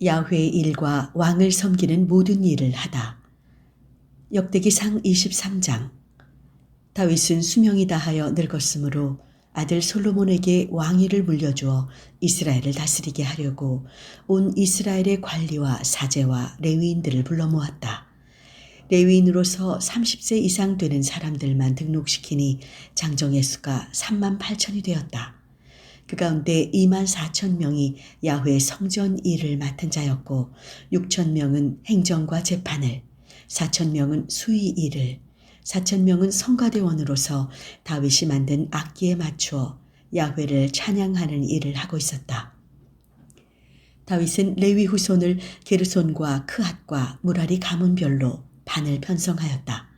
야훼의 일과 왕을 섬기는 모든 일을 하다. 역대기상 23장. 다윗은 수명이 다하여 늙었으므로 아들 솔로몬에게 왕위를 물려주어 이스라엘을 다스리게 하려고 온 이스라엘의 관리와 사제와 레위인들을 불러 모았다. 레위인으로서 30세 이상 되는 사람들만 등록시키니 장정의 수가 38,000이 되었다. 그 가운데 24,000명이 야훼 성전 일을 맡은 자였고 6,000명은 행정과 재판을, 4,000명은 수의 일을, 4,000명은 성가대원으로서 다윗이 만든 악기에 맞추어 야훼를 찬양하는 일을 하고 있었다. 다윗은 레위 후손을 게르손과 크핫과 무라리 가문별로 반을 편성하였다.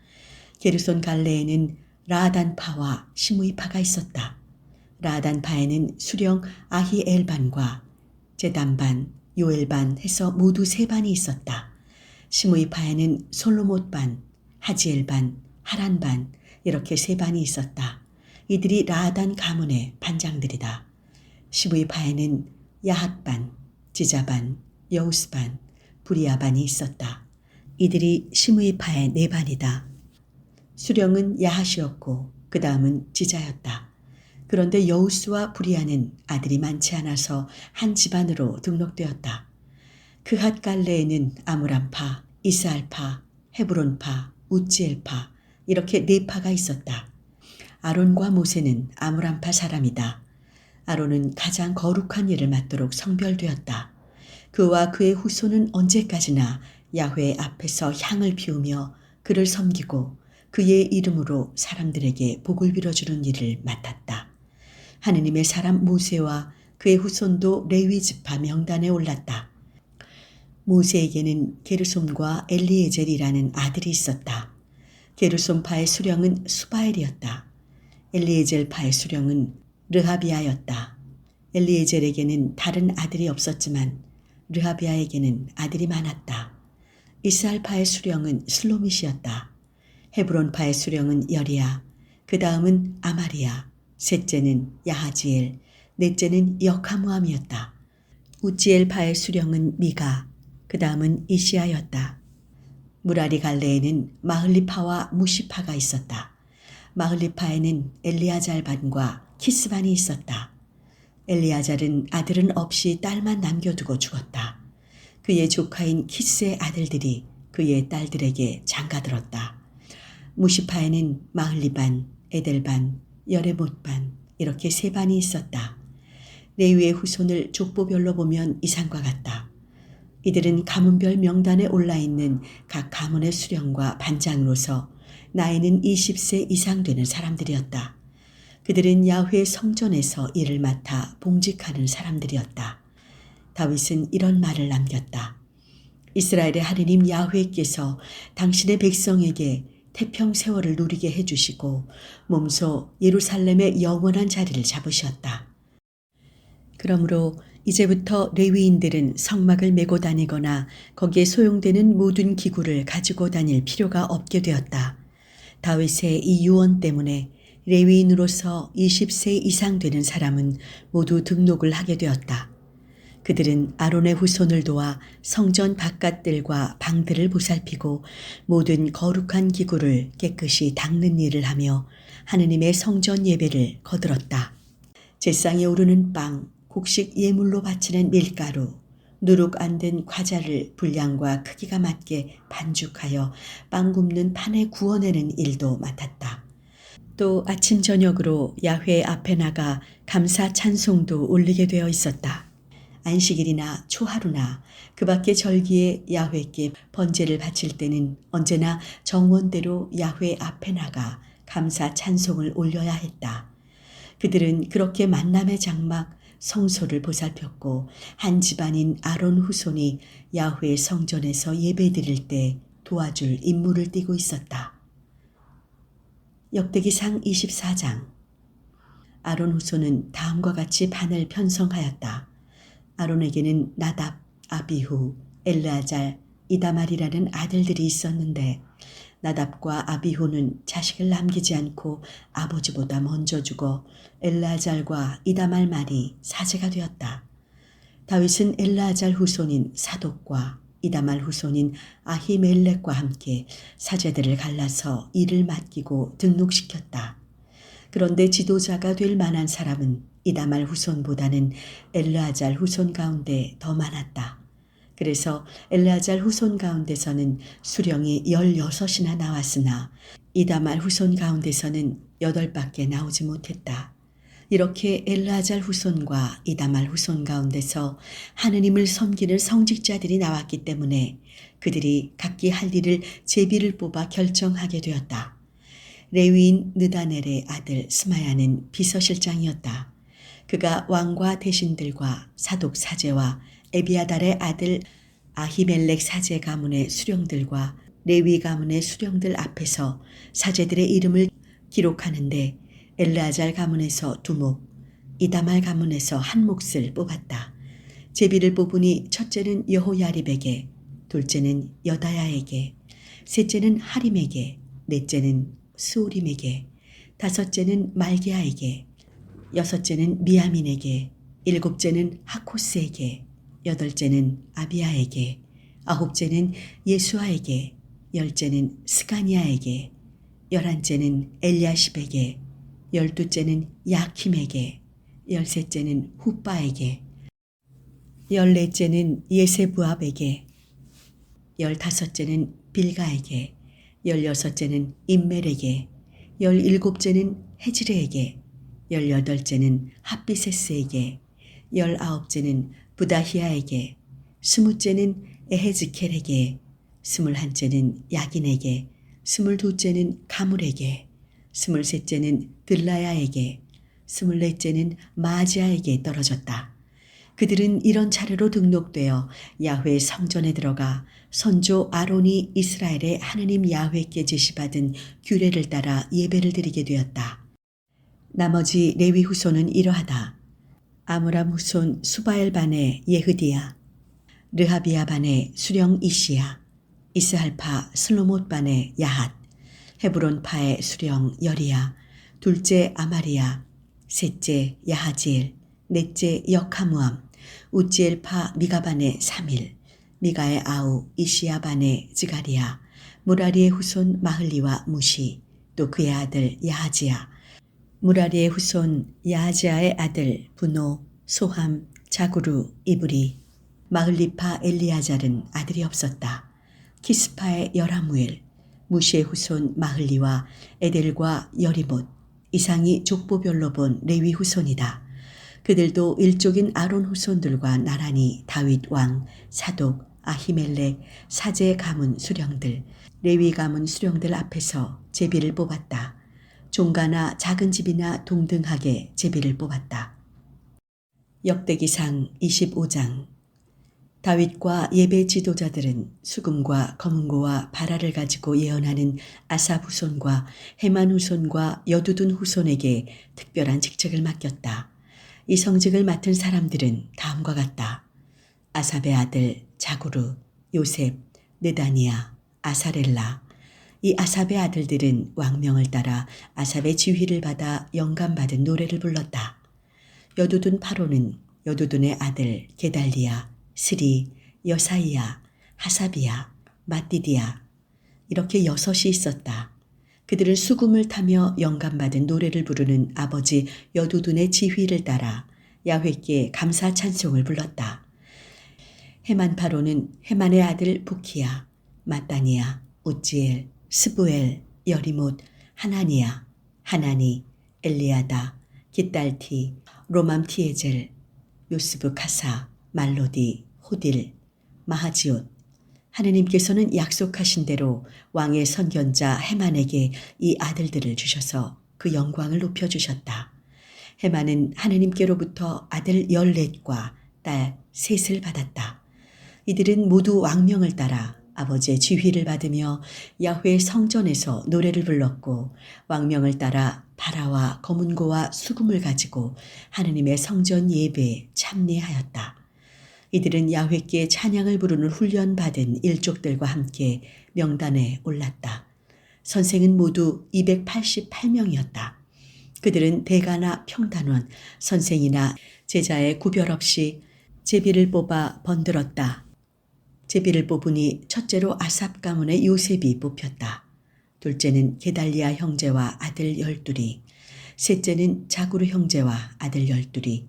게르손 갈레에는 라아단파와 시므이파가 있었다. 라아단파에는 수령 아히엘반과 제단반, 요엘반 해서 모두 3반이 있었다. 시므이파에는 솔로못반, 하지엘반, 하란반 이렇게 3반이 있었다. 이들이 라아단 가문의 반장들이다. 시므이파에는 야핫반, 지자반, 여우스반, 부리아반이 있었다. 이들이 시므이파의 4반이다. 수령은 야핫이었고 그 다음은 지자였다. 그런데 여우스와 부리아는 아들이 많지 않아서 한 집안으로 등록되었다. 그핫 갈레에는 아므람파, 이스알파, 헤브론파, 우찌엘파 이렇게 4파가 있었다. 아론과 모세는 아므람파 사람이다. 아론은 가장 거룩한 일을 맡도록 성별되었다. 그와 그의 후손은 언제까지나 야훼 앞에서 향을 피우며 그를 섬기고 그의 이름으로 사람들에게 복을 빌어주는 일을 맡았다. 하느님의 사람 모세와 그의 후손도 레위 지파 명단에 올랐다. 모세에게는 게르솜과 엘리에젤이라는 아들이 있었다. 게르솜파의 수령은 수바엘이었다. 엘리에젤파의 수령은 르하비아였다. 엘리에젤에게는 다른 아들이 없었지만 르하비아에게는 아들이 많았다. 이스알파의 수령은 슬로밋이었다. 헤브론파의 수령은 여리야, 그 다음은 아마리야, 셋째는 야하지엘, 넷째는 역하무함이었다. 우찌엘파의 수령은 미가, 그 다음은 이시야였다. 무라리 갈레에는 마흘리파와 무시파가 있었다. 마흘리파에는 엘리아잘반과 키스반이 있었다. 엘리아잘은 아들은 없이 딸만 남겨두고 죽었다. 그의 조카인 키스의 아들들이 그의 딸들에게 장가들었다. 무시파에는 마흘리반, 에델반, 여레못반 이렇게 3반이 있었다. 레위의 후손을 족보별로 보면 이상과 같다. 이들은 가문별 명단에 올라있는 각 가문의 수령과 반장으로서 나이는 20세 이상 되는 사람들이었다. 그들은 야훼 성전에서 일을 맡아 봉직하는 사람들이었다. 다윗은 이런 말을 남겼다. 이스라엘의 하느님 야훼께서 당신의 백성에게 태평 세월을 누리게 해주시고 몸소 예루살렘의 영원한 자리를 잡으셨다. 그러므로 이제부터 레위인들은 성막을 메고 다니거나 거기에 소용되는 모든 기구를 가지고 다닐 필요가 없게 되었다. 다윗의 이 유언 때문에 레위인으로서 20세 이상 되는 사람은 모두 등록을 하게 되었다. 그들은 아론의 후손을 도와 성전 바깥들과 방들을 보살피고 모든 거룩한 기구를 깨끗이 닦는 일을 하며 하느님의 성전 예배를 거들었다. 제상에 오르는 빵, 곡식 예물로 바치는 밀가루, 누룩 안 든 과자를 분량과 크기가 맞게 반죽하여 빵 굽는 판에 구워내는 일도 맡았다. 또 아침 저녁으로 야훼 앞에 나가 감사 찬송도 올리게 되어 있었다. 안식일이나 초하루나 그 밖의 절기에 야훼께 번제를 바칠 때는 언제나 정원대로 야훼 앞에 나가 감사 찬송을 올려야 했다. 그들은 그렇게 만남의 장막 성소를 보살폈고 한 집안인 아론 후손이 야훼 성전에서 예배드릴 때 도와줄 임무를 띠고 있었다. 역대기상 24장. 아론 후손은 다음과 같이 반을 편성하였다. 아론에게는 나답, 아비후, 엘르아잘, 이다말이라는 아들들이 있었는데 나답과 아비후는 자식을 남기지 않고 아버지보다 먼저 죽어 엘르아잘과 이다말 말이 사제가 되었다. 다윗은 엘르아잘 후손인 사독과 이다말 후손인 아히멜렉과 함께 사제들을 갈라서 일을 맡기고 등록시켰다. 그런데 지도자가 될 만한 사람은 이다말 후손보다는 엘르아잘 후손 가운데 더 많았다. 그래서 엘르아잘 후손 가운데서는 수령이 16이나 나왔으나 이다말 후손 가운데서는 8밖에 나오지 못했다. 이렇게 엘르아잘 후손과 이다말 후손 가운데서 하느님을 섬기는 성직자들이 나왔기 때문에 그들이 각기 할 일을 제비를 뽑아 결정하게 되었다. 레위인 느다넬의 아들 스마야는 비서실장이었다. 그가 왕과 대신들과 사독 사제와 에비아달의 아들 아히멜렉 사제 가문의 수령들과 레위 가문의 수령들 앞에서 사제들의 이름을 기록하는데 엘르아잘 가문에서 2목, 이다말 가문에서 1몫을 뽑았다. 제비를 뽑으니 첫째는 여호야립에게, 둘째는 여다야에게, 셋째는 하림에게, 넷째는 스오림에게, 다섯째는 말게아에게, 여섯째는 미야민에게, 일곱째는 하코스에게, 여덟째는 아비야에게, 아홉째는 예수아에게, 열째는 스가니아에게, 열한째는 엘리야십에게, 열두째는 야킴에게, 열셋째는 훗바에게, 열넷째는 예세부압에게, 열다섯째는 빌가에게, 열여섯째는 임멜에게, 열일곱째는 헤즈레에게, 열여덟째는 핫비세스에게, 열아홉째는 부다히아에게, 20째는 에헤즈켈에게, 21째는 야긴에게, 22째는 가물에게, 23째는 들라야에게, 24째는 마지아에게 떨어졌다. 그들은 이런 차례로 등록되어 야훼 성전에 들어가 선조 아론이 이스라엘의 하느님 야훼께 제시받은 규례를 따라 예배를 드리게 되었다. 나머지 레위 후손은 이러하다. 아므람 후손 수바엘 반의 예흐디야, 르하비야 반의 수령 이시야, 이스할파 슬로못 반의 야핫, 헤브론 파의 수령 여리야, 둘째 아마리야, 셋째 야하지엘, 넷째 여카무암, 우지엘파 미가반의 3일, 미가의 아우 이시야반의 지가리야, 무라리의 후손 마흘리와 무시, 또 그의 아들 야하지야, 무라리의 후손 야하지야의 아들 분노, 소함, 자구루, 이브리, 마흘리파 엘리아잘은 아들이 없었다. 키스파의 여라무엘, 무시의 후손 마흘리와 에델과 여리못, 이상이 족보별로 본 레위 후손이다. 그들도 일족인 아론 후손들과 나란히 다윗 왕, 사독, 아히멜렉, 사제 가문 수령들, 레위 가문 수령들 앞에서 제비를 뽑았다. 종가나 작은 집이나 동등하게 제비를 뽑았다. 역대기상 25장. 다윗과 예배 지도자들은 수금과 검은고와 바라를 가지고 예언하는 아삽 후손과 헤만 후손과 여두둔 후손에게 특별한 직책을 맡겼다. 이 성직을 맡은 사람들은 다음과 같다. 아삽의 아들 자구루, 요셉, 느다니아, 아사렐라. 이 아삽의 아들들은 왕명을 따라 아삽의 지휘를 받아 영감받은 노래를 불렀다. 여두둔 파로는 여두둔의 아들 게달리야, 스리, 여사이야, 하사비야, 마띠디야, 이렇게 6이 있었다. 그들은 수금을 타며 영감받은 노래를 부르는 아버지 여두둔의 지휘를 따라 야훼께 감사 찬송을 불렀다. 헤만 파로는 헤만의 아들 부키야, 마따니야, 우지엘, 스부엘, 여리못, 하나니야, 하나니, 엘리아다, 깃달티, 로맘티에젤, 요스브 카사, 말로디, 호딜, 마하지옷. 하느님께서는 약속하신 대로 왕의 선견자 헤만에게 이 아들들을 주셔서 그 영광을 높여주셨다. 헤만은 하느님께로부터 아들 14과 딸 3을 받았다. 이들은 모두 왕명을 따라 아버지의 지휘를 받으며 야훼 성전에서 노래를 불렀고 왕명을 따라 바라와 검은고와 수금을 가지고 하느님의 성전 예배에 참여하였다. 이들은 야훼께 찬양을 부르는 훈련받은 일족들과 함께 명단에 올랐다. 선생은 모두 288명이었다. 그들은 대가나 평단원, 선생이나 제자의 구별 없이 제비를 뽑아 번들었다. 제비를 뽑으니 첫째로 아삽 가문의 요셉이 뽑혔다. 둘째는 게달리아 형제와 아들 12이, 셋째는 자구르 형제와 아들 12이,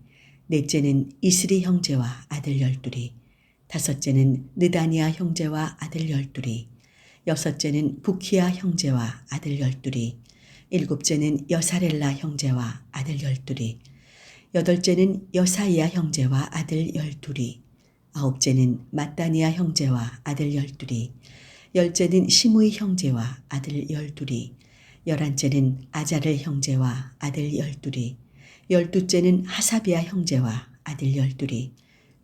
넷째는 이스리 형제와 아들 12이, 다섯째는 느다니아 형제와 아들 12이, 여섯째는 부키아 형제와 아들 12이, 일곱째는 여사렐라 형제와 아들 12이, 여덟째는 여사이아 형제와 아들 12이, 아홉째는 mat다니아 형제와 아들 12이, 열째는 시므이 형제와 아들 12이, 열한째는 아자르 형제와 아들 12이, 열두째는 하사비아 형제와 아들 12이,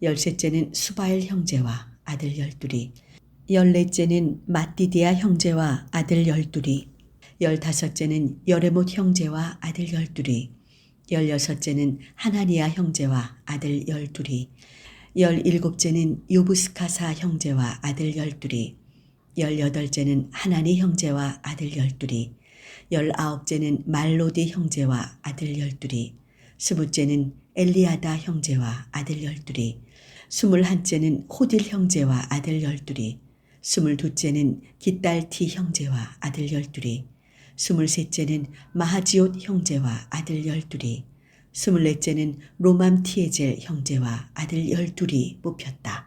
열셋째는 수바엘 형제와 아들 12이, 열넷째는 마띠디아 형제와 아들 12이, 열다섯째는 여레못 형제와 아들 12이, 열여섯째는 하나니아 형제와 아들 12이, 열일곱째는 요부스카사 형제와 아들 12이, 열여덟째는 하나니 형제와 아들 12이, 열아홉째는 말로디 형제와 아들 12이, 스무째는 엘리아다 형제와 아들 12이, 스물한째는 호딜 형제와 아들 12이, 스물두째는 깃달티 형제와 아들 12이, 스물셋째는 마하지옷 형제와 아들 12이, 스물넷째는 로맘티에젤 형제와 아들 12이 뽑혔다.